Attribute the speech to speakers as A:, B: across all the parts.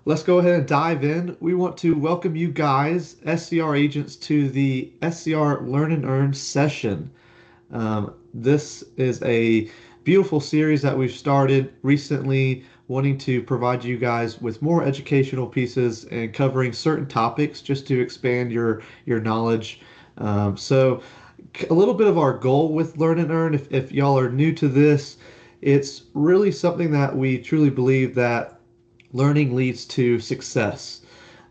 A: let's go ahead and dive in. We want to welcome you guys, SCR agents, to the SCR Learn and Earn session. This is a beautiful series that we've started recently, wanting to provide you guys with more educational pieces and covering certain topics just to expand your knowledge. So, a little bit of our goal with Learn and Earn, if y'all are new to this, it's really something that we truly believe that learning leads to success.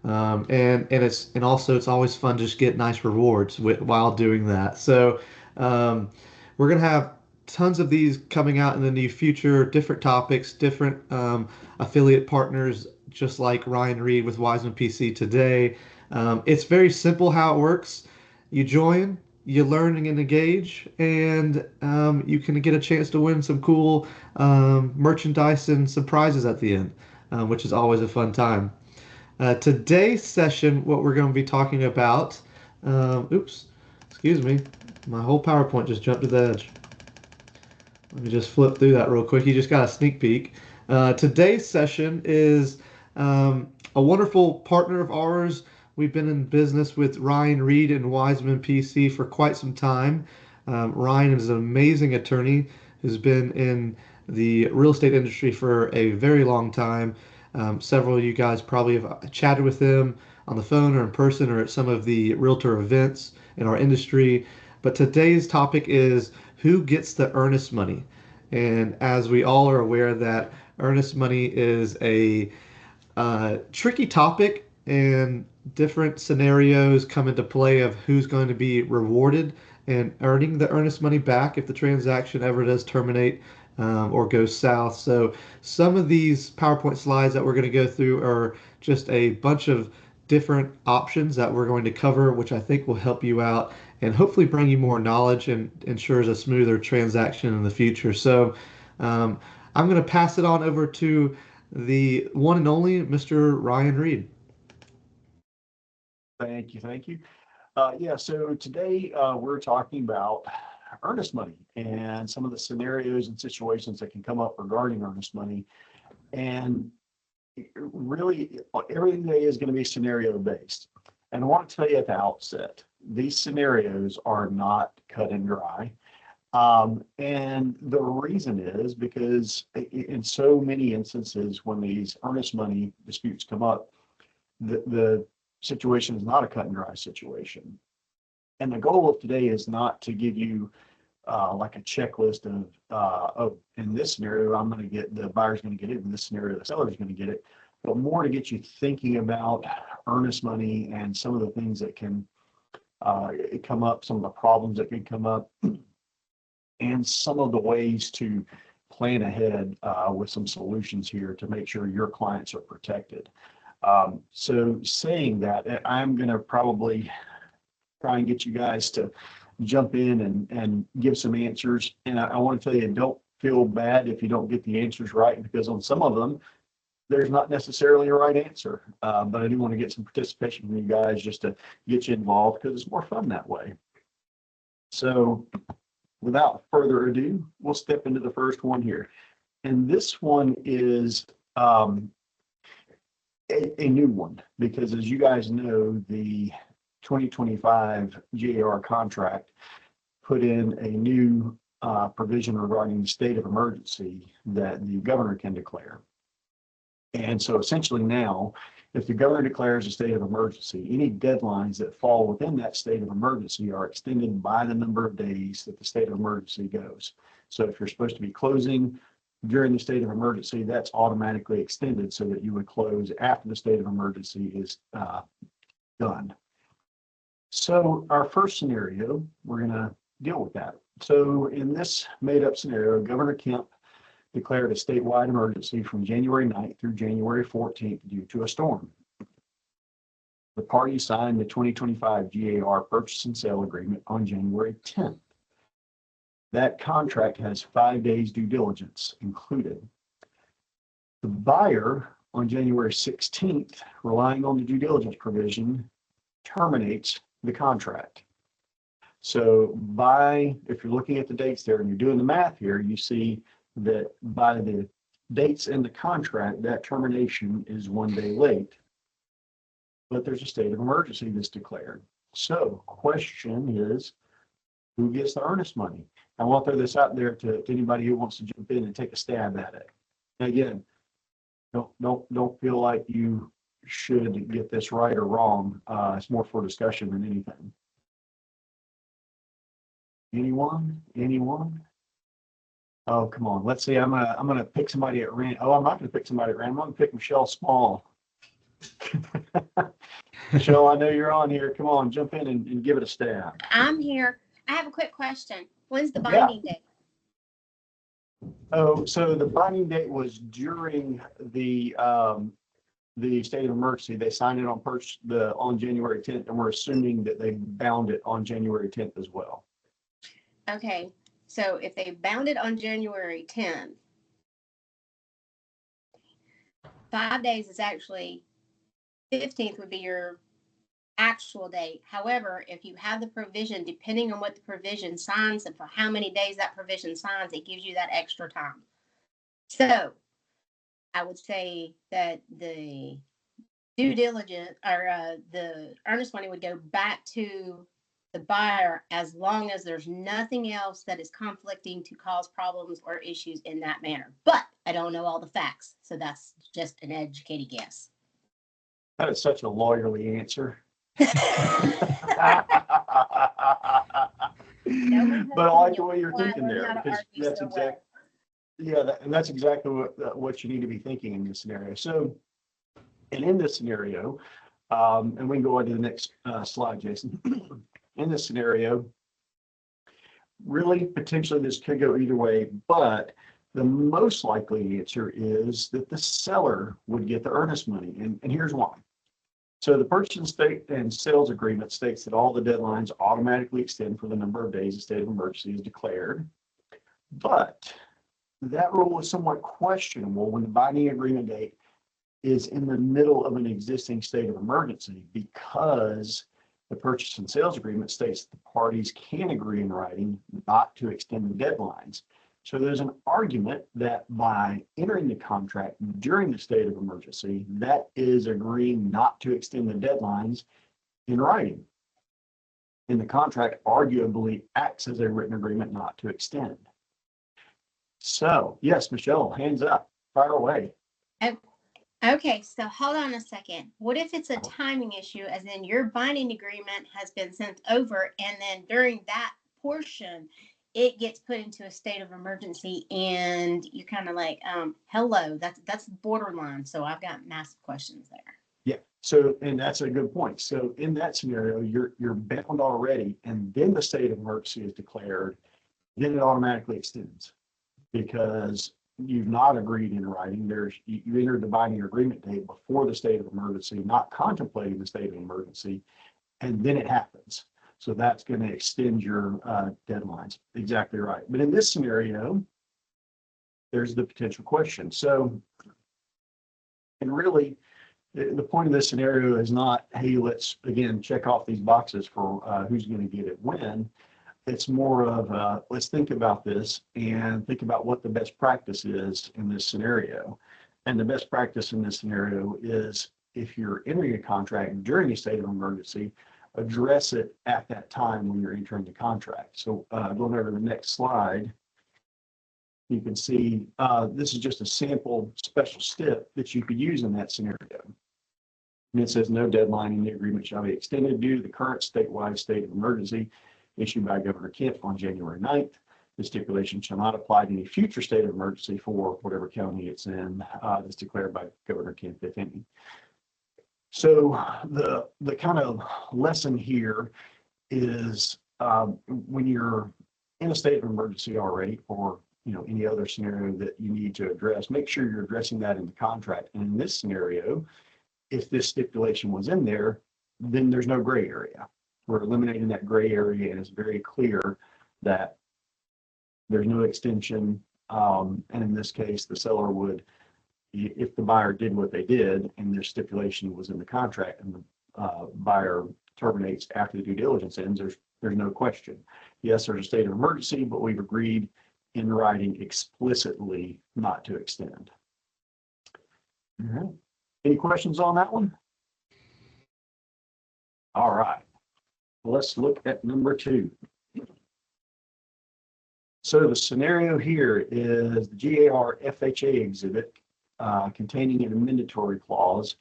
A: And also it's always fun to just get nice rewards while doing that. So um, we're gonna have tons of these coming out in the near future, different topics, different affiliate partners, just like Ryan Reid with Weissman PC today. It's very simple how it works. You join, you learn and engage, and you can get a chance to win some cool merchandise and some prizes at the end, which is always a fun time. Today's session, what we're going to be talking about, oops, excuse me, my whole PowerPoint just jumped to the edge. Let me just flip through that real quick. You just got a sneak peek. Today's session is a wonderful partner of ours. We've been in business with Ryan Reid and Weissman PC for quite some time. Ryan is an amazing attorney who's been in the real estate industry for a very long time. Several of you guys probably have chatted with him on the phone or in person or at some of the realtor events in our industry. But today's topic is who gets the earnest money. And as we all are aware that earnest money is a tricky topic and different scenarios come into play of who's going to be rewarded and earning the earnest money back if the transaction ever does terminate or goes south. So some of these PowerPoint slides that we're going to go through are just a bunch of different options that we're going to cover, which I think will help you out and hopefully bring you more knowledge and ensures a smoother transaction in the future. So I'm going to pass it on over to the one and only Mr. Ryan Reid.
B: Thank you. Yeah, so today we're talking about earnest money and some of the scenarios and situations that can come up regarding earnest money. And really, everything today is going to be scenario based. And I want to tell you at the outset, these scenarios are not cut and dry. And the reason is because in so many instances, when these earnest money disputes come up, the situation is not a cut and dry situation. And the goal of today is not to give you like a checklist of in this scenario, I'm going to get the buyer's going to get it. In this scenario, the seller's going to get it. But more to get you thinking about earnest money and some of the things that can come up, some of the problems that could come up, and some of the ways to plan ahead with some solutions here to make sure your clients are protected. So saying that, I'm going to probably try and get you guys to jump in and give some answers. And I want to tell you, don't feel bad if you don't get the answers right, because on some of them, there's not necessarily a right answer. But I do want to get some participation from you guys just to get you involved, because it's more fun that way. So without further ado, we'll step into the first one here. And this one is a new one, because as you guys know, the 2025 GAR contract put in a new provision regarding the state of emergency that the governor can declare. And so essentially now, if the governor declares a state of emergency, any deadlines that fall within that state of emergency are extended by the number of days that the state of emergency goes. So if you're supposed to be closing during the state of emergency, that's automatically extended so that you would close after the state of emergency is done. So our first scenario, we're going to deal with that. So in this made-up scenario, Governor Kemp declared a statewide emergency from January 9th through January 14th due to a storm. The parties signed the 2025 GAR purchase and sale agreement on January 10th. That contract has 5 days due diligence included. The buyer on January 16th, relying on the due diligence provision, terminates the contract. So if you're looking at the dates there and you're doing the math here, you see that by the dates in the contract, that termination is 1 day late, but there's a state of emergency that's declared. So question is, who gets the earnest money? I want to throw this out there to anybody who wants to jump in and take a stab at it. And again, don't feel like you should get this right or wrong. It's more for discussion than anything. Anyone? Oh, come on. Let's see. I'm gonna pick somebody at random. Oh, I'm not gonna pick somebody at random. I'm gonna pick Michelle Small. Michelle, I know you're on here. Come on, jump in and give it a stab.
C: I'm here. I have a quick question. When's the binding date?
B: Oh, so the binding date was during the state of emergency. They signed it on January 10th, and we're assuming that they bound it on January 10th as well.
C: Okay, so if they bound it on January 10th, 5 days is actually 15th would be your actual date. However, if you have the provision, depending on what the provision signs and for how many days that provision signs, it gives you that extra time. So I would say that the due diligence or the earnest money would go back to the buyer as long as there's nothing else that is conflicting to cause problems or issues in that manner. But I don't know all the facts, so that's just an educated guess.
B: That is such a lawyerly answer. But I like the way you're thinking there, because that's exactly, and that's exactly what you need to be thinking in this scenario. So, and in this scenario, and we can go on to the next slide, Jason. In this scenario, really potentially this could go either way, but the most likely answer is that the seller would get the earnest money, and here's why. So the purchase and sales agreement states that all the deadlines automatically extend for the number of days the state of emergency is declared. But that rule is somewhat questionable when the binding agreement date is in the middle of an existing state of emergency, because the purchase and sales agreement states that the parties can agree in writing not to extend the deadlines. So there's an argument that by entering the contract during the state of emergency, that is agreeing not to extend the deadlines in writing. And the contract arguably acts as a written agreement not to extend. So yes, Michelle, hands up, fire away.
C: Okay, so hold on a second. What if it's a timing issue, as in your binding agreement has been sent over, and then during that portion, it gets put into a state of emergency, and you're kind of like, hello, that's borderline. So I've got massive questions there.
B: Yeah. So, and that's a good point. So in that scenario, you're bound already, and then the state of emergency is declared, then it automatically extends because you've not agreed in writing. You entered the binding agreement date before the state of emergency, not contemplating the state of emergency, and then it happens. So that's going to extend your deadlines. Exactly right. But in this scenario, there's the potential question. So, and really, the point of this scenario is not, hey, let's again check off these boxes for who's going to get it when. It's more of let's think about this and think about what the best practice is in this scenario. And the best practice in this scenario is, if you're entering a contract during a state of emergency, address it at that time when you're entering the contract. So going over to the next slide, you can see this is just a sample special step that you could use in that scenario. And it says no deadline in the agreement shall be extended due to the current statewide state of emergency issued by Governor Kemp on January 9th. The stipulation shall not apply to any future state of emergency for whatever county it's in that's declared by Governor Kemp, if any. So the kind of lesson here is when you're in a state of emergency already, or any other scenario that you need to address, make sure you're addressing that in the contract. And in this scenario, if this stipulation was in there, then there's no gray area. We're eliminating that gray area, and it's very clear that there's no extension. And in this case, the seller would, if the buyer did what they did and their stipulation was in the contract, and the buyer terminates after the due diligence ends, there's no question. Yes, there's a state of emergency, but we've agreed in writing explicitly not to extend. All right. Any questions on that one? All right. Let's look at number 2. So the scenario here is the GAR FHA exhibit containing an amendatory clause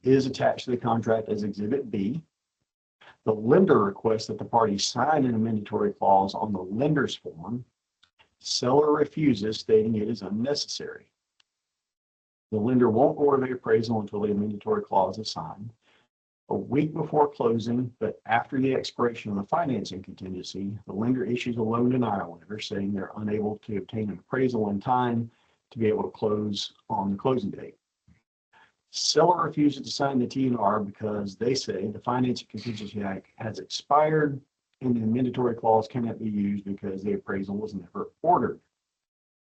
B: is attached to the contract as Exhibit B. The lender requests that the parties sign an amendatory clause on the lender's form. Seller refuses, stating it is unnecessary. The lender won't order the appraisal until the amendatory clause is signed. A week before closing, but after the expiration of the financing contingency, the lender issues a loan denial letter saying they're unable to obtain an appraisal in time to be able to close on the closing date. Seller refuses to sign the T&R because they say the financing contingency act has expired and the mandatory clause cannot be used because the appraisal was never ordered.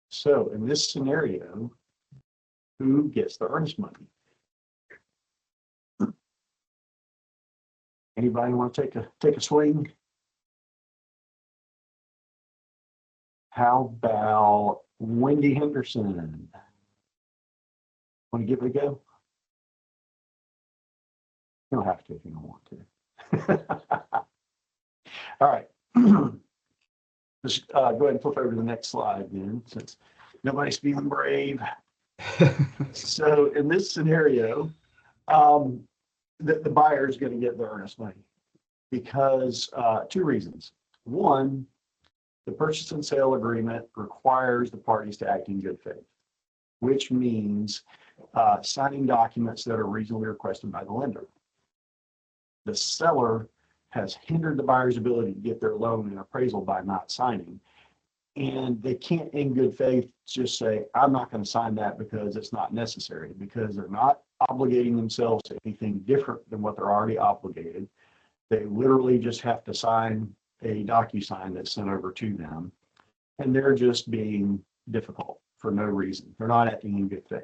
B: So in this scenario, who gets the earnest money? Anybody want to take a swing? How about Wendy Henderson? Want to give it a go? You don't have to if you don't want to. All right. Just go ahead and flip over to the next slide then, since nobody's feeling brave. So in this scenario, the buyer is going to get the earnest money because 2 reasons. One, the purchase and sale agreement requires the parties to act in good faith, which means signing documents that are reasonably requested by the lender. The seller has hindered the buyer's ability to get their loan and appraisal by not signing. And they can't, in good faith, just say, I'm not going to sign that because it's not necessary, because they're not obligating themselves to anything different than what they're already obligated. They literally just have to sign a DocuSign that's sent over to them. And they're just being difficult for no reason. They're not acting in good faith.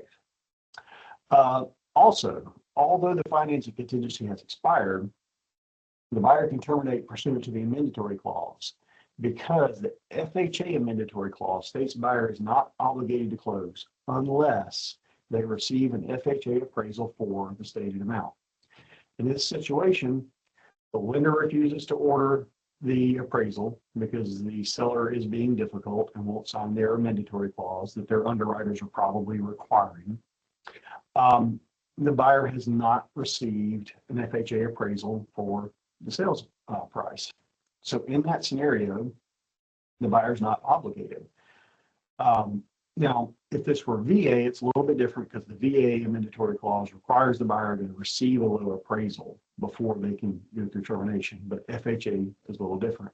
B: Also, although the financing contingency has expired, the buyer can terminate pursuant to the amendatory clause because the FHA amendatory clause states the buyer is not obligated to close unless they receive an FHA appraisal for the stated amount. In this situation, the lender refuses to order the appraisal because the seller is being difficult and won't sign their amendatory clause that their underwriters are probably requiring. The buyer has not received an FHA appraisal for the sales price. So in that scenario, the buyer's not obligated. Now, if this were VA, it's a little bit different because the VA amendatory clause requires the buyer to receive a low appraisal before they can go through termination, but FHA is a little different.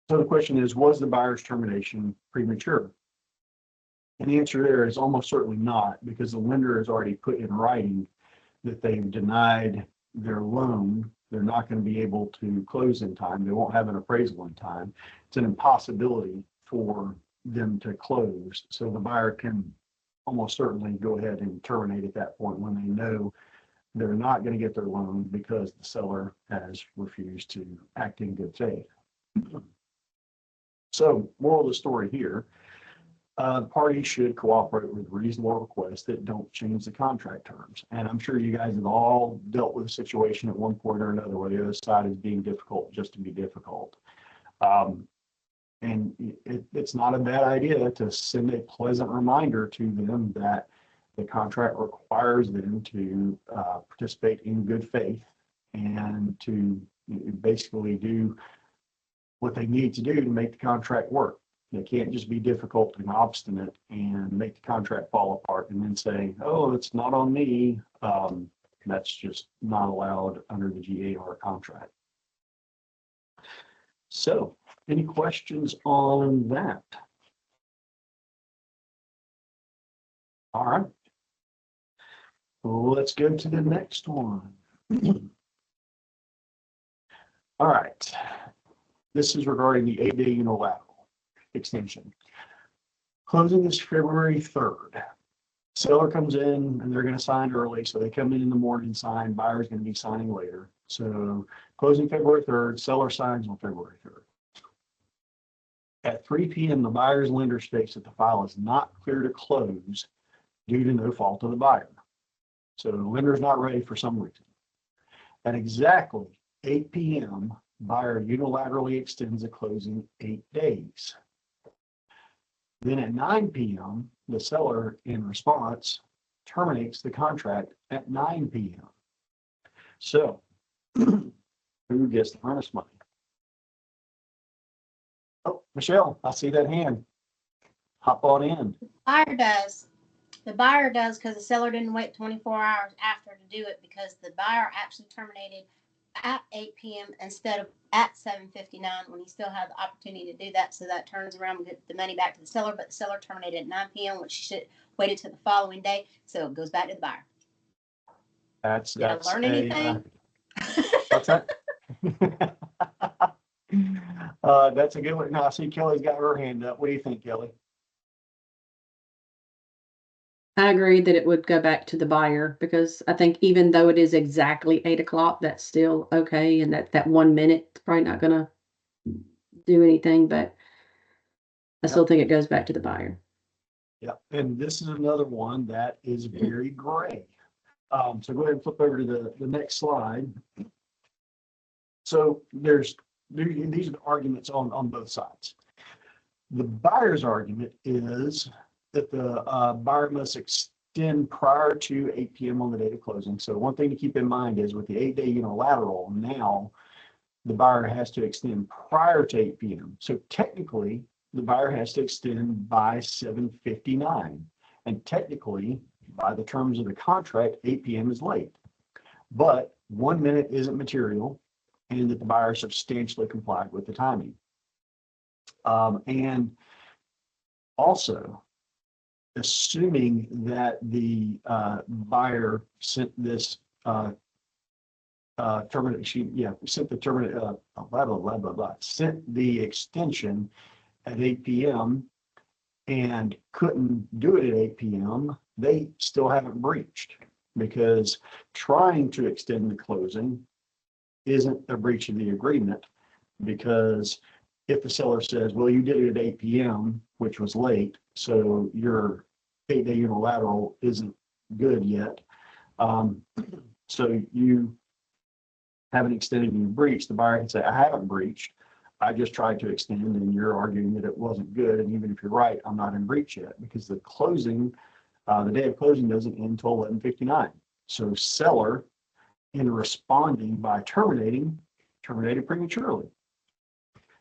B: So the question is, was the buyer's termination premature? And the answer there is almost certainly not, because the lender has already put in writing that they've denied their loan. They're not going to be able to close in time. They won't have an appraisal in time. It's an impossibility for them to close. So the buyer can almost certainly go ahead and terminate at that point when they know they're not going to get their loan because the seller has refused to act in good faith. So, moral of the story here, parties should cooperate with reasonable requests that don't change the contract terms. And I'm sure you guys have all dealt with a situation at one point or another where the other side is being difficult just to be difficult. And it's not a bad idea to send a pleasant reminder to them that the contract requires them to participate in good faith and to basically do what they need to do to make the contract work. They can't just be difficult and obstinate and make the contract fall apart and then say, oh, it's not on me. That's just not allowed under the GAR contract. So, any questions on that? All right. Let's go to the next one. All right. This is regarding the 8-day unilateral extension. Closing is February 3rd. Seller comes in and they're going to sign early. So they come in the morning, sign, buyer's going to be signing later. So closing February 3rd, seller signs on February 3rd. At 3 p.m., the buyer's lender states that the file is not clear to close due to no fault of the buyer. So the lender's not ready for some reason. At exactly 8 p.m., buyer unilaterally extends the closing 8 days. Then at 9 p.m., the seller, in response, terminates the contract at 9 p.m. So, who gets the earnest money? Oh, Michelle, I see that hand. Hop on in.
C: Buyer does. The buyer does because the seller didn't wait 24 hours after to do it, because the buyer actually terminated at 8 p.m. instead of at 7:59 when he still had the opportunity to do that. So that turns around and get the money back to the seller, but the seller terminated at 9 p.m., which should waited till the following day. So it goes back to the buyer.
B: That's
C: Did I learn anything?
B: What's that? That's a good one. Now I see Kelly's got her hand up. What do you think, Kelly?
D: I agree that it would go back to the buyer, because I think even though it is exactly 8 o'clock, that's still okay. And that 1 minute is probably not gonna do anything, but I still think it goes back to the buyer.
B: Yeah, and this is another one that is very gray. So go ahead and flip over to the next slide. So these are the arguments on both sides. The buyer's argument is that the buyer must extend prior to 8 p.m. on the date of closing. So one thing to keep in mind is with the 8-day unilateral, now the buyer has to extend prior to 8 p.m. So technically, the buyer has to extend by 7:59. And technically, by the terms of the contract, 8 p.m. is late. But 1 minute isn't material, and that the buyer substantially complied with the timing. And also, assuming that the buyer sent this sent the extension at 8 p.m. and couldn't do it at 8 p.m., they still haven't breached, because trying to extend the closing isn't a breach of the agreement. Because if the seller says, well, you did it at 8 p.m., which was late, so your 8-day unilateral isn't good yet, so you haven't extended and you breached, the buyer can say, I haven't breached, I just tried to extend, and you're arguing that it wasn't good, and even if you're right, I'm not in breach yet, because the closing, the day of closing doesn't end until 11:59. So seller, in responding by terminated prematurely.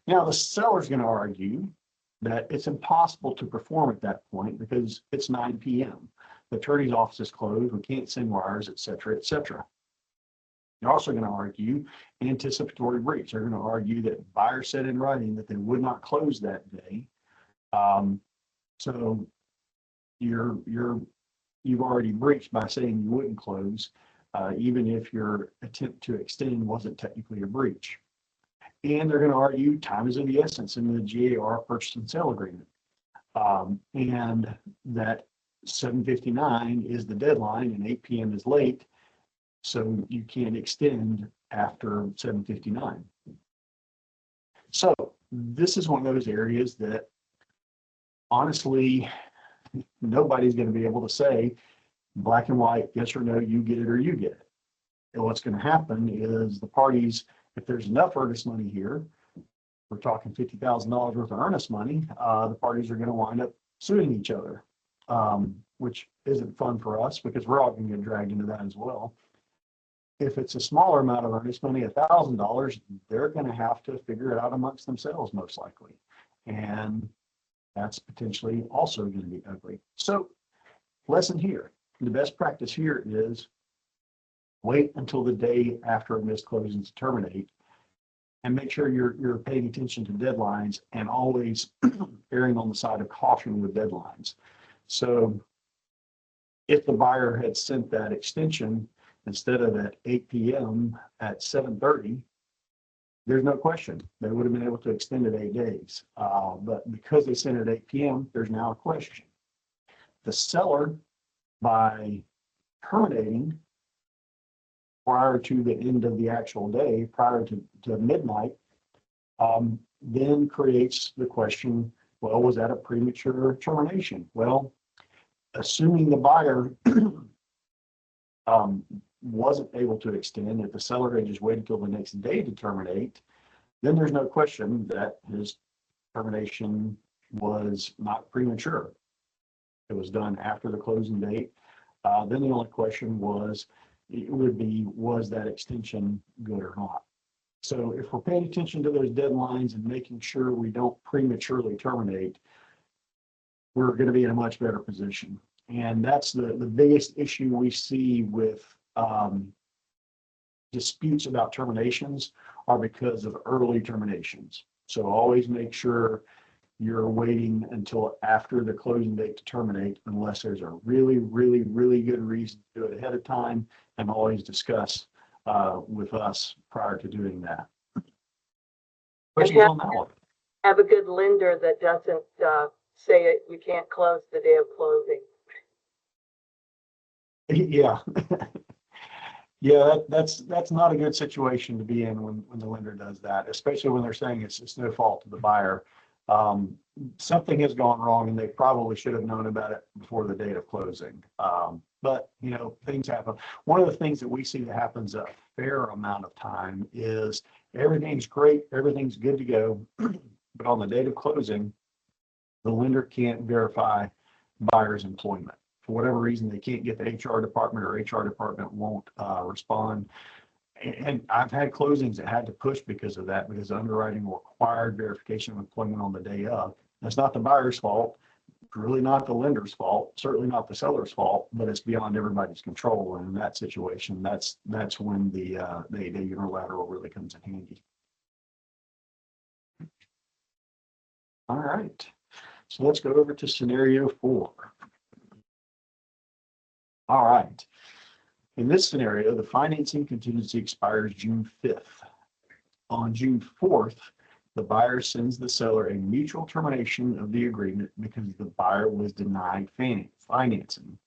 B: Now the seller's going to argue that it's impossible to perform at that point because it's 9 p.m. The attorney's office is closed, we can't send wires, et cetera, et cetera. They're also going to argue anticipatory breach. They're going to argue that buyer said in writing that they would not close that day. So you've already breached by saying you wouldn't close, even if your attempt to extend wasn't technically a breach. And they're going to argue time is of the essence in the GAR purchase and sale agreement, and that 7:59 is the deadline and 8 p.m. is late, so you can't extend after 7:59. So this is one of those areas that honestly nobody's going to be able to say black and white, yes or no, you get it or you get it. And what's going to happen is the parties, if there's enough earnest money here, we're talking $50,000 worth of earnest money, the parties are going to wind up suing each other, which isn't fun for us because we're all going to get dragged into that as well. If it's a smaller amount of earnest money, $1,000, they're going to have to figure it out amongst themselves most likely. And that's potentially also going to be ugly. So lesson here, the best practice here is wait until the day after a missed closing to terminate, and make sure you're paying attention to deadlines and always erring on the side of caution with deadlines. So if the buyer had sent that extension instead of at 8 p.m. at 7:30, there's no question they would have been able to extend it 8 days. But because they sent it at 8 p.m., there's now a question. The seller, by terminating prior to the end of the actual day, prior to midnight, then creates the question, well, was that a premature termination? Well, assuming the buyer wasn't able to extend, if the seller had just waited till the next day to terminate, then there's no question that his termination was not premature. It was done after the closing date. Then the only question was that extension good or not? So if we're paying attention to those deadlines and making sure we don't prematurely terminate, we're going to be in a much better position. And that's the biggest issue we see with disputes about terminations are because of early terminations. So always make sure you're waiting until after the closing date to terminate, unless there's a really, really, really good reason to do it ahead of time, and always discuss with us prior to doing that. Questions on that one?
E: Have a good lender that doesn't say you can't close the day of closing.
B: Yeah. Yeah, that's not a good situation to be in when the lender does that, especially when they're saying it's no fault of the buyer. Something has gone wrong and they probably should have known about it before the date of closing. But you know, things happen. One of the things that we see that happens a fair amount of time is everything's great, everything's good to go, but on the date of closing, the lender can't verify buyer's employment. For whatever reason, they can't get the HR department, or HR department won't respond. And I've had closings that had to push because of that, because underwriting required verification of employment on the day of. That's not the buyer's fault, really not the lender's fault, certainly not the seller's fault, but it's beyond everybody's control. And in that situation, that's when the unilateral really comes in handy. All right, so let's go over to scenario 4. All right. In this scenario, the financing contingency expires June 5th. On June 4th, the buyer sends the seller a mutual termination of the agreement because the buyer was denied financing.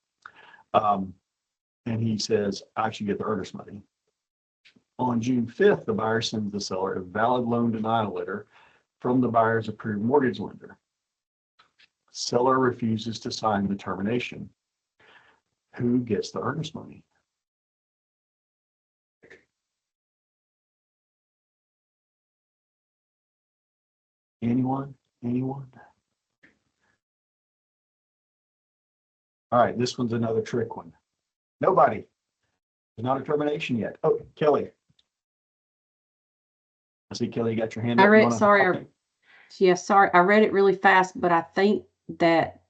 B: And he says, I should get the earnest money. On June 5th, the buyer sends the seller a valid loan denial letter from the buyer's approved mortgage lender. Seller refuses to sign the termination. Who gets the earnest money? Anyone? Anyone? All right, this one's another trick one. Nobody. There's not a termination yet. Oh, Kelly. I see Kelly, you got your hand up.
D: I read it really fast, but I think that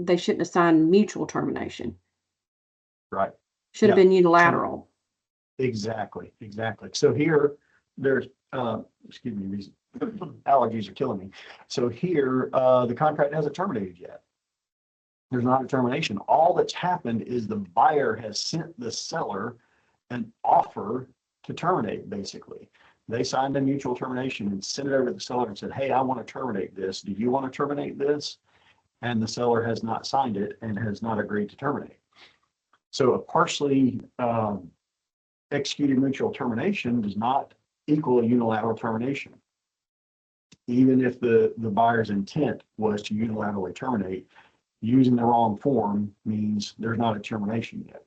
D: they shouldn't have signed mutual termination.
B: Right.
D: Should have been unilateral.
B: Exactly. So here, there's, excuse me, these allergies are killing me. So here, the contract hasn't terminated yet. There's not a termination. All that's happened is the buyer has sent the seller an offer to terminate, basically. They signed a mutual termination and sent it over to the seller and said, hey, I want to terminate this. Do you want to terminate this? And the seller has not signed it and has not agreed to terminate. So a partially executed mutual termination does not equal a unilateral termination. Even if the buyer's intent was to unilaterally terminate, using the wrong form means there's not a termination yet.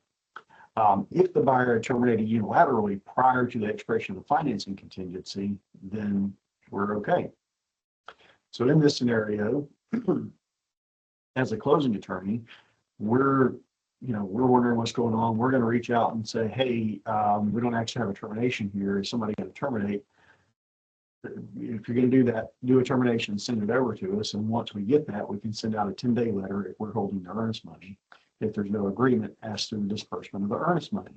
B: If the buyer had terminated unilaterally prior to the expiration of the financing contingency, then we're okay. So in this scenario, as a closing attorney, we're wondering what's going on. We're going to reach out and say, hey, we don't actually have a termination here. Is somebody going to terminate? If you're going to do that, do a termination, send it over to us. And once we get that, we can send out a 10-day letter if we're holding the earnest money, if there's no agreement as to the disbursement of the earnest money.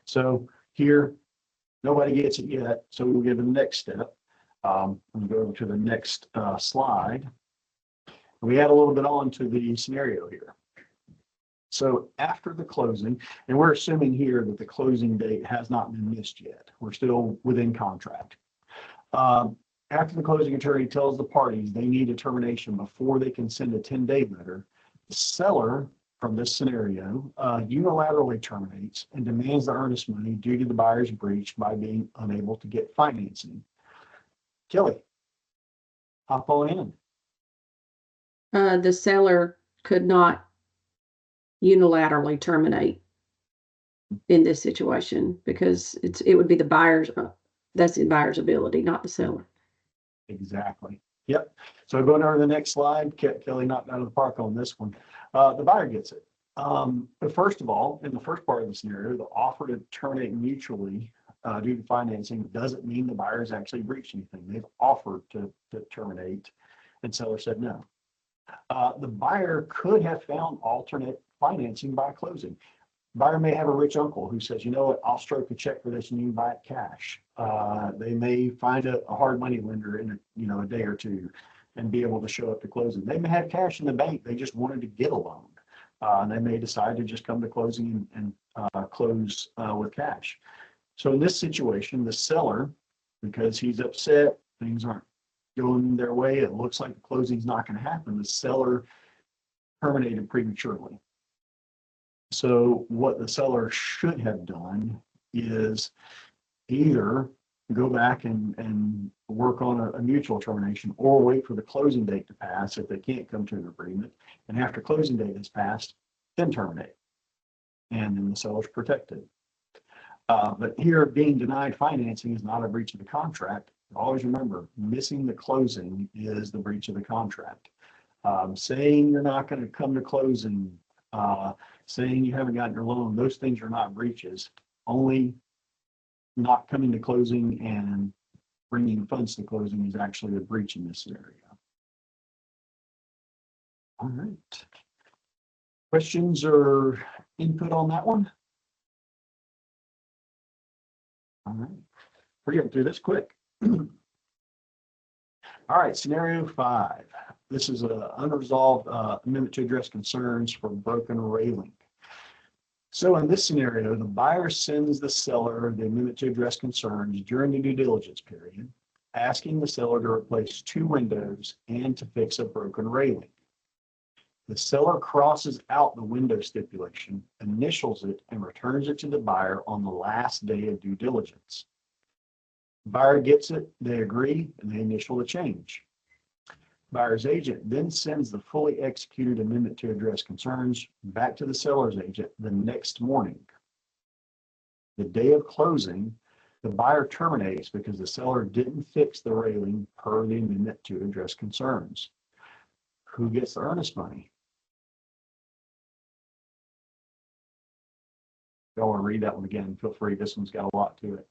B: So here, nobody gets it yet. So we'll give the next step. We'll go over to the next slide. We add a little bit on to the scenario here. So after the closing, and we're assuming here that the closing date has not been missed yet. We're still within contract. After the closing attorney tells the parties they need a termination before they can send a 10-day letter, the seller from this scenario unilaterally terminates and demands the earnest money due to the buyer's breach by being unable to get financing. Kelly, hop on in.
D: The seller could not unilaterally terminate in this situation, because it would be the buyer's, that's the buyer's ability, not the seller.
B: Exactly. Yep. So going over to the next slide, Kelly knocked out of the park on this one. The buyer gets it. But first of all, in the first part of the scenario, the offer to terminate mutually due to financing doesn't mean the buyer's actually breached anything. They've offered to terminate, and seller said no. The buyer could have found alternate financing by closing. Buyer may have a rich uncle who says, you know what, I'll stroke a check for this and you can buy it cash. They may find a hard money lender in a day or two and be able to show up to closing. They may have cash in the bank. They just wanted to get a loan. And they may decide to just come to closing and close with cash. So in this situation, the seller, because he's upset, things aren't going their way, it looks like the closing's not going to happen, the seller terminated prematurely. So what the seller should have done is either go back and work on a mutual termination, or wait for the closing date to pass if they can't come to an agreement. And after closing date is passed, then terminate. And then the seller's protected. But here, being denied financing is not a breach of the contract. Always remember, missing the closing is the breach of the contract. Saying you're not going to come to closing, saying you haven't gotten your loan, those things are not breaches. Only not coming to closing and bringing funds to closing is actually a breach in this scenario. All right. Questions or input on that one? All right. We're getting through this quick. All right, scenario 5. This is an unresolved amendment to address concerns for broken railing. So in this scenario, the buyer sends the seller the amendment to address concerns during the due diligence period, asking the seller to replace 2 windows and to fix a broken railing. The seller crosses out the window stipulation, initials it, and returns it to the buyer on the last day of due diligence. Buyer gets it, they agree, and they initial the change. Buyer's agent then sends the fully executed amendment to address concerns back to the seller's agent the next morning. The day of closing, the buyer terminates because the seller didn't fix the railing per the amendment to address concerns. Who gets the earnest money? If y'all want to read that one again, feel free. This one's got a lot to it.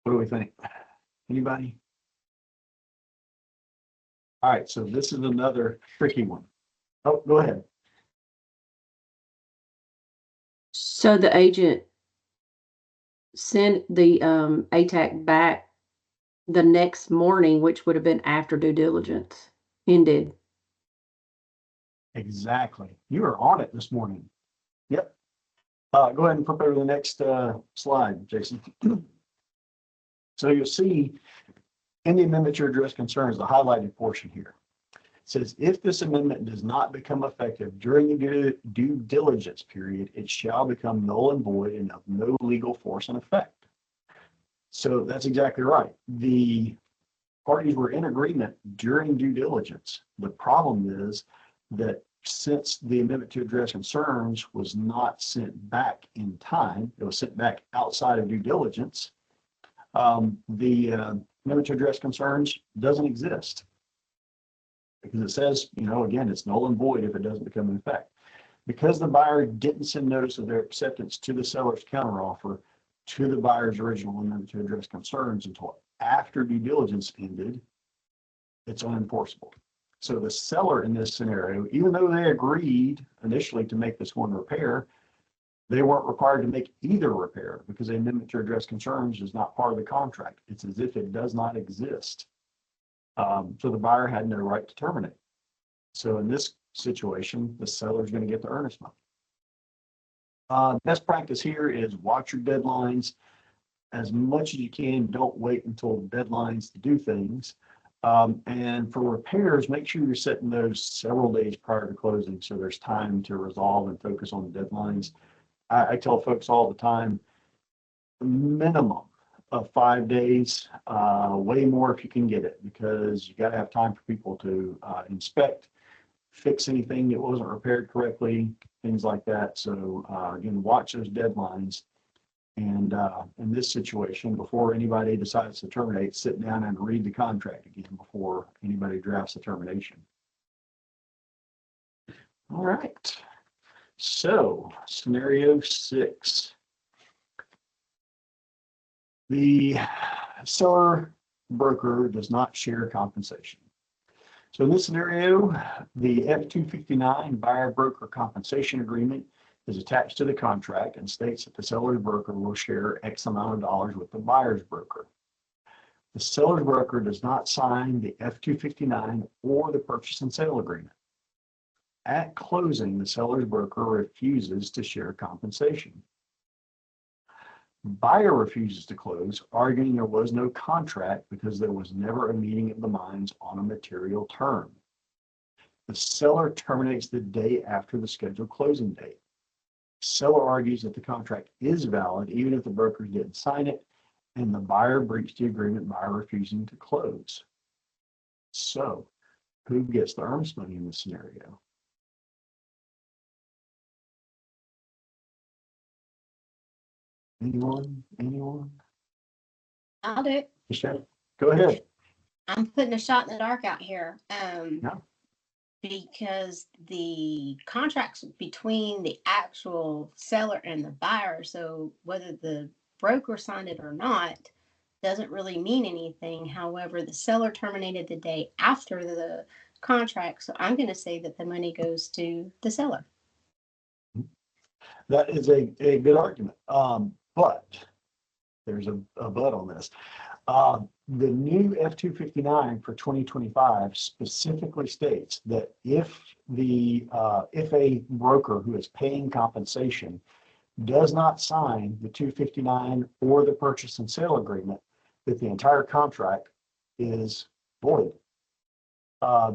B: What do we think? Anybody? All right, so this is another tricky one. Oh, go ahead.
D: So the agent sent the ATAC back the next morning, which would have been after due diligence ended.
B: Exactly. You are on it this morning. Yep. Go ahead and flip over to the next slide, Jason. So you'll see in the amendment to address concerns, the highlighted portion here. It says, if this amendment does not become effective during the due diligence period, it shall become null and void and of no legal force and effect. So that's exactly right. The parties were in agreement during due diligence. The problem is that since the amendment to address concerns was not sent back in time, it was sent back outside of due diligence, the amendment to address concerns doesn't exist. Because it says, again, it's null and void if it doesn't become in effect. Because the buyer didn't send notice of their acceptance to the seller's counteroffer to the buyer's original amendment to address concerns until after due diligence ended, it's unenforceable. So the seller in this scenario, even though they agreed initially to make this one repair, they weren't required to make either repair because the amendment to address concerns is not part of the contract. It's as if it does not exist. So the buyer had no right to terminate. So in this situation, the seller is going to get the earnest money. Best practice here is watch your deadlines as much as you can. Don't wait until deadlines to do things. And for repairs, make sure you're setting those several days prior to closing so there's time to resolve and focus on the deadlines. I tell folks all the time, minimum of 5 days, way more if you can get it, because you got to have time for people to inspect, fix anything that wasn't repaired correctly, things like that. So again, watch those deadlines. And in this situation, before anybody decides to terminate, sit down and read the contract again before anybody drafts the termination. All right. So scenario 6. The seller broker does not share compensation. So in this scenario, the F-259 buyer broker compensation agreement is attached to the contract and states that the seller's broker will share X amount of dollars with the buyer's broker. The seller's broker does not sign the F-259 or the purchase and sale agreement. At closing, the seller's broker refuses to share compensation. Buyer refuses to close, arguing there was no contract because there was never a meeting of the minds on a material term. The seller terminates the day after the scheduled closing date. The seller argues that the contract is valid even if the brokers didn't sign it, and the buyer breached the agreement by refusing to close. So, who gets the earnest money in this scenario? Anyone? Anyone?
C: I'll do it.
B: Michelle, go ahead.
C: I'm putting a shot in the dark out here.
B: Yeah.
C: Because the contract's between the actual seller and the buyer. So whether the broker signed it or not doesn't really mean anything. However, the seller terminated the day after the contract. So I'm going to say that the money goes to the seller.
B: That is a good argument. But there's a but on this. The new F-259 for 2025 specifically states that if a broker who is paying compensation does not sign the 259 or the purchase and sale agreement, that the entire contract is void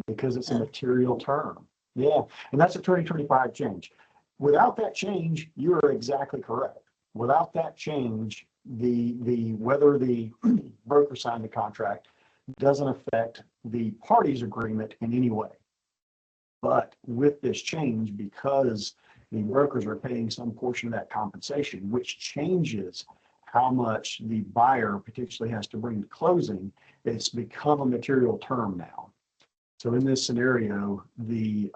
B: because it's a material term. Yeah, and that's a 2025 change. Without that change, you are exactly correct. Without that change, whether the broker signed the contract doesn't affect the parties' agreement in any way. But with this change, because the brokers are paying some portion of that compensation, which changes how much the buyer potentially has to bring to closing, it's become a material term now. So in this scenario, the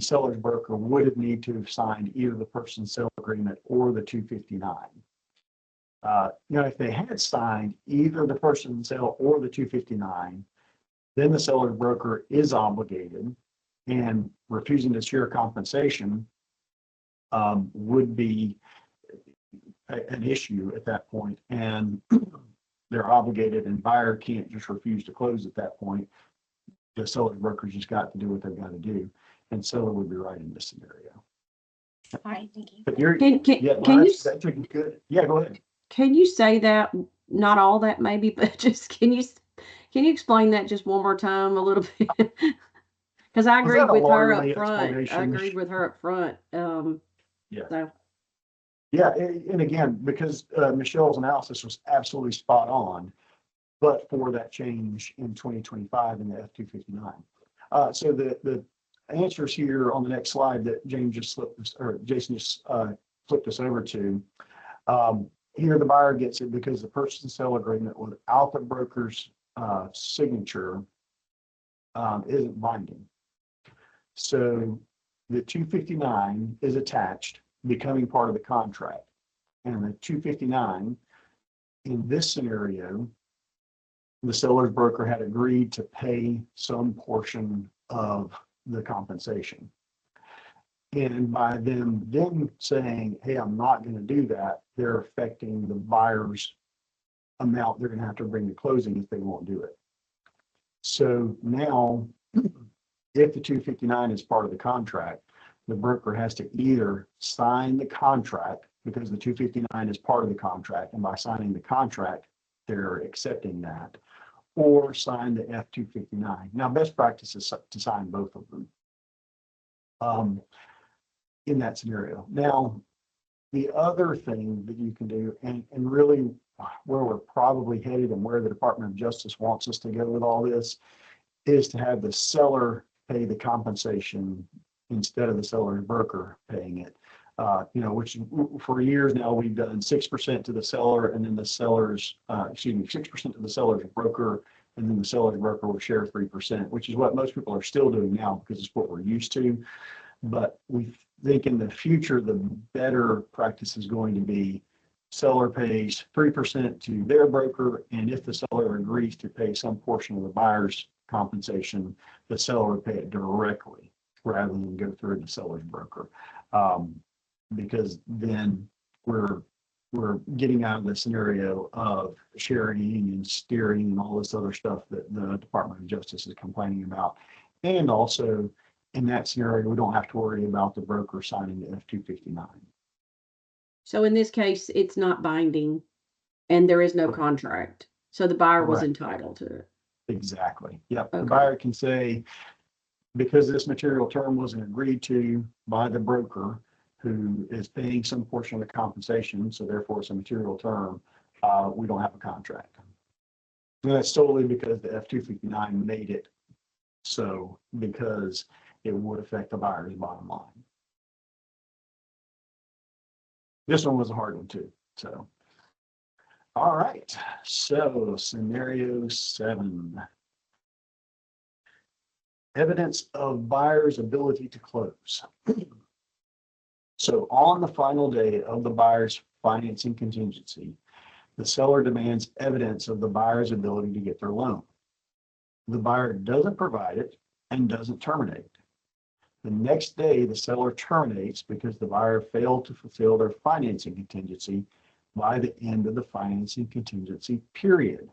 B: seller's broker would need to have signed either the purchase and sale agreement or the 259. If they had signed either the purchase and sale or the 259, then the seller's broker is obligated, and refusing to share compensation would be an issue at that point, and they're obligated, and buyer can't just refuse to close at that point. The seller's broker's just got to do what they've got to do, and seller would be right in this scenario.
C: All right, thank you.
B: But you're,
D: Can
B: that's good. Yeah, go ahead.
D: Can you say that, not all that maybe, but just can you explain that just one more time a little bit? Because I agreed with her up front. I agreed with her up front.
B: Yeah.
D: So.
B: Yeah, and again, because Michelle's analysis was absolutely spot on, but for that change in 2025 in the F-259. So the answers here on the next slide that Jason just flipped us over to. Here the buyer gets it because the purchase and sale agreement without the broker's signature isn't binding. So the 259 is attached, becoming part of the contract. And the 259, in this scenario, the seller's broker had agreed to pay some portion of the compensation. And by them saying, hey, I'm not going to do that, they're affecting the buyer's amount they're going to have to bring to closing if they won't do it. So now, if the 259 is part of the contract, the broker has to either sign the contract, because the 259 is part of the contract, and by signing the contract, they're accepting that, or sign the F-259. Now, best practice is to sign both of them in that scenario. Now, the other thing that you can do, and really where we're probably headed and where the Department of Justice wants us to go with all this is to have the seller pay the compensation instead of the seller's broker paying it. Which for years now we've done 6% to the seller and then the seller's, 6% to the seller's broker, and then the seller's broker will share 3%, which is what most people are still doing now because it's what we're used to. But we think in the future, the better practice is going to be seller pays 3% to their broker, and if the seller agrees to pay some portion of the buyer's compensation, the seller would pay it directly rather than go through the seller's broker. Because then we're getting out of the scenario of sharing and steering and all this other stuff that the Department of Justice is complaining about. And also in that scenario, we don't have to worry about the broker signing the F-259.
D: So in this case, it's not binding and there is no contract. So the buyer was
B: Correct.
D: entitled to it.
B: Exactly. Yep. The
D: Okay.
B: buyer can say, because this material term wasn't agreed to by the broker who is paying some portion of the compensation, so therefore it's a material term, we don't have a contract. And that's solely because the F-259 made it so, because it would affect the buyer's bottom line. This one was a hard one too. So, all right. So scenario 7. Evidence of buyer's ability to close. So on the final day of the buyer's financing contingency, the seller demands evidence of the buyer's ability to get their loan. The buyer doesn't provide it and doesn't terminate. The next day, the seller terminates because the buyer failed to fulfill their financing contingency by the end of the financing contingency period.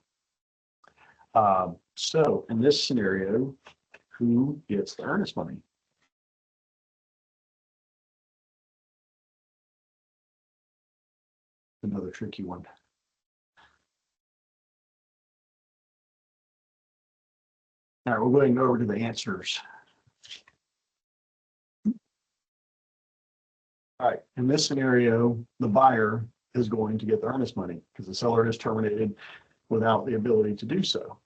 B: So in this scenario, who gets the earnest money? Another tricky one. All right, we're going over to the answers. All right, in this scenario, the buyer is going to get the earnest money because the seller has terminated without the ability to do so.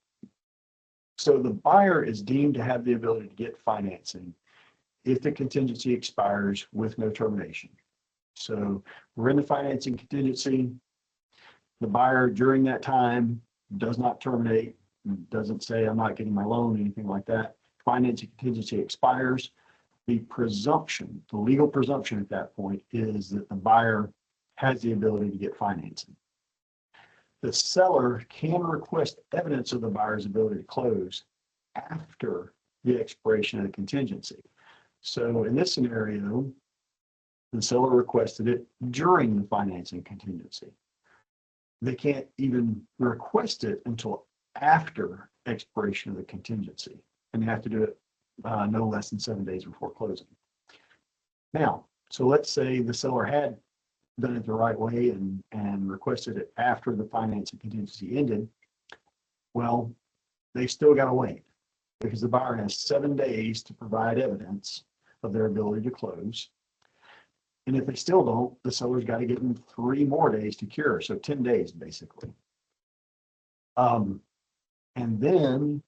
B: So the buyer is deemed to have the ability to get financing if the contingency expires with no termination. So we're in the financing contingency. The buyer during that time does not terminate, doesn't say I'm not getting my loan, anything like that. Financing contingency expires. The presumption, the legal presumption at that point is that the buyer has the ability to get financing. The seller can request evidence of the buyer's ability to close after the expiration of the contingency. So in this scenario, the seller requested it during the financing contingency. They can't even request it until after expiration of the contingency, and they have to do it no less than 7 days before closing. Now, so let's say the seller had done it the right way and requested it after the financing contingency ended. Well, they still got to wait because the buyer has 7 days to provide evidence of their ability to close. And if they still don't, the seller's got to give them 3 more days to cure. So 10 days basically. And then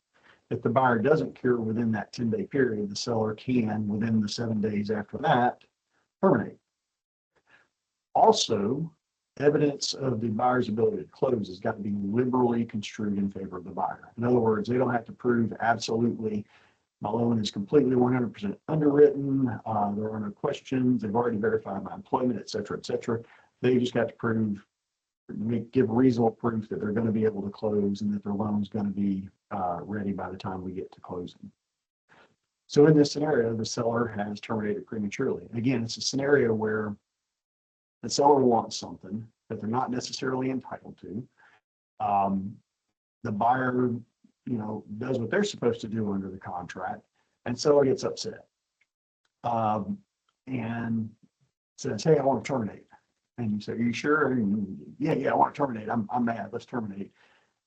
B: if the buyer doesn't cure within that 10-day period, the seller can, within the 7 days after that, terminate. Also, evidence of the buyer's ability to close has got to be liberally construed in favor of the buyer. In other words, they don't have to prove absolutely my loan is completely 100% underwritten. There are no questions. They've already verified my employment, et cetera, et cetera. They just got to prove, give reasonable proof that they're going to be able to close and that their loan is going to be ready by the time we get to closing. So in this scenario, the seller has terminated prematurely. Again, it's a scenario where the seller wants something that they're not necessarily entitled to. The buyer, does what they're supposed to do under the contract, and seller gets upset and says, "Hey, I want to terminate." And you say, "Are you sure?" And, yeah, I want to terminate. I'm mad. Let's terminate.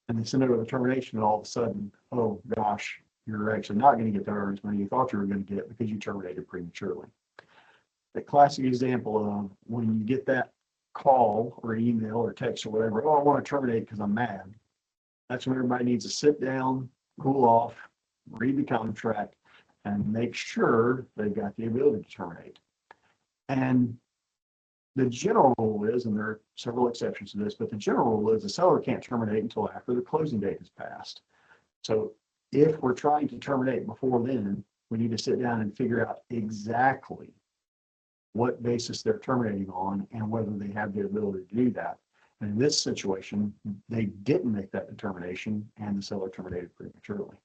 B: And they send over the termination, and all of a sudden, oh gosh, you're actually not going to get the earnest money you thought you were going to get because you terminated prematurely. The classic example of when you get that call or email or text or whatever, oh, I want to terminate because I'm mad. That's when everybody needs to sit down, cool off, read the contract, and make sure they've got the ability to terminate. And the general rule is, and there are several exceptions to this, but the general rule is the seller can't terminate until after the closing date has passed. So if we're trying to terminate before then, we need to sit down and figure out exactly what basis they're terminating on and whether they have the ability to do that. And in this situation, they didn't make that determination and the seller terminated prematurely.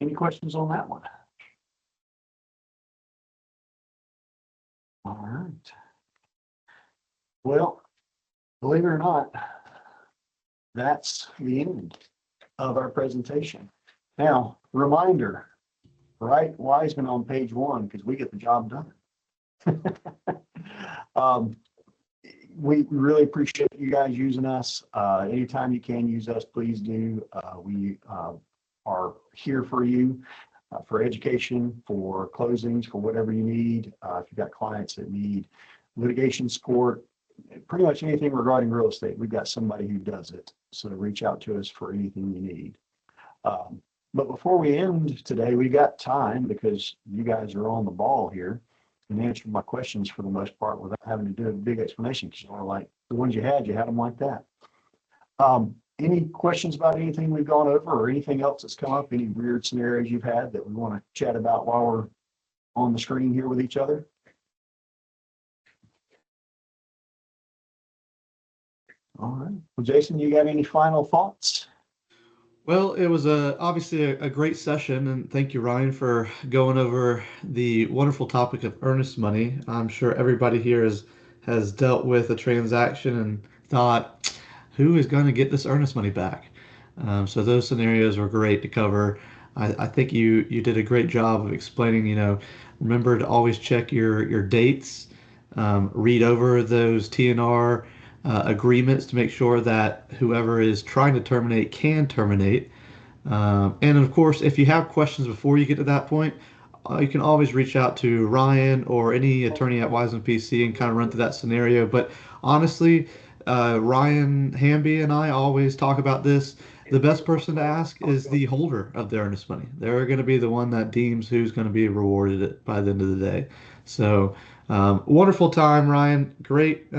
B: Any questions on that one? All right. Well, believe it or not, that's the end of our presentation. Now, reminder, write Weissman on page 1 because we get the job done. We really appreciate you guys using us. Anytime you can use us, please do. We are here for you for education, for closings, for whatever you need. If you've got clients that need litigation support, pretty much anything regarding real estate, we've got somebody who does it. So reach out to us for anything you need. But before we end today, we got time because you guys are on the ball here and answered my questions for the most part without having to do a big explanation because you're like the ones you had them like that. Any questions about anything we've gone over or anything else that's come up, any weird scenarios you've had that we want to chat about while we're on the screen here with each other? All right. Well, Jason, you got any final thoughts?
A: Well, it was obviously a great session, and thank you, Ryan, for going over the wonderful topic of earnest money. I'm sure everybody here has dealt with a transaction and thought, who is going to get this earnest money back? So those scenarios were great to cover. I think you did a great job of explaining, remember to always check your dates, read over those TNR agreements to make sure that whoever is trying to terminate can terminate. And of course, if you have questions before you get to that point, you can always reach out to Ryan or any attorney at Weissman PC and kind of run through that scenario. But honestly, Ryan Hamby and I always talk about this. The best person to ask is the holder of the earnest money. They're going to be the one that deems who's going to be rewarded by the end of the day. So wonderful time, Ryan. Great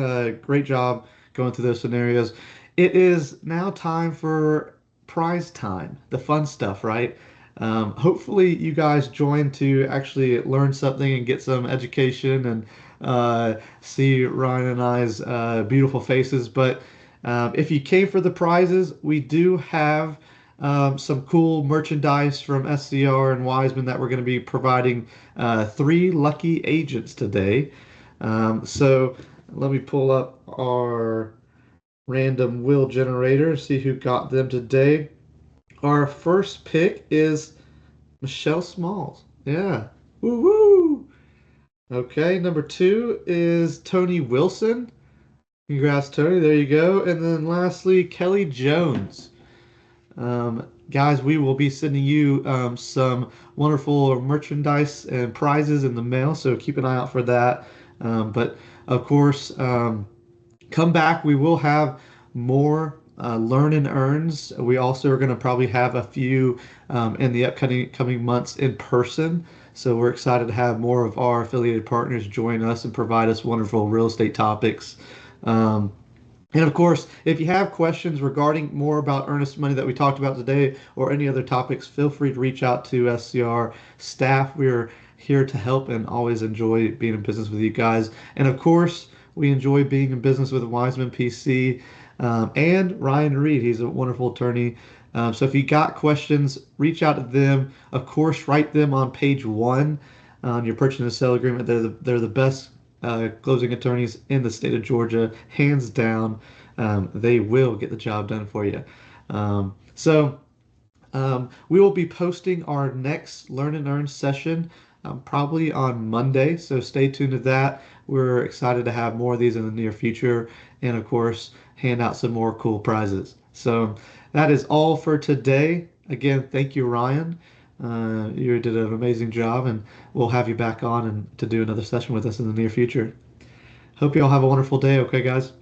A: job going through those scenarios. It is now time for prize time, the fun stuff, right? Hopefully you guys join to actually learn something and get some education and see Ryan and I's beautiful faces. But if you came for the prizes, we do have some cool merchandise from SCR and Weissman that we're going to be providing 3 lucky agents today. So let me pull up our random wheel generator, see who got them today. Our first pick is Michelle Smalls. Yeah. Woo woo. Okay, number 2 is Tony Wilson. Congrats, Tony. There you go. And then lastly, Kelly Jones. Guys, we will be sending you some wonderful merchandise and prizes in the mail, so keep an eye out for that. But of course, come back. We will have more Learn and Earns. We also are going to probably have a few in the upcoming months in person. So we're excited to have more of our affiliated partners join us and provide us wonderful real estate topics. And of course, if you have questions regarding more about earnest money that we talked about today or any other topics, feel free to reach out to SCR staff. We're here to help and always enjoy being in business with you guys. And of course, we enjoy being in business with Weissman PC and Ryan Reid. He's a wonderful attorney. So if you got questions, reach out to them. Of course, write them on page 1 on your purchase and sale agreement. They're the best closing attorneys in the state of Georgia, hands down. They will get the job done for you. So we will be posting our next Learn and Earn session probably on Monday. So stay tuned to that. We're excited to have more of these in the near future. And of course, hand out some more cool prizes. So that is all for today. Again, thank you, Ryan. You did an amazing job, and we'll have you back on and to do another session with us in the near future. Hope you all have a wonderful day. Okay, guys.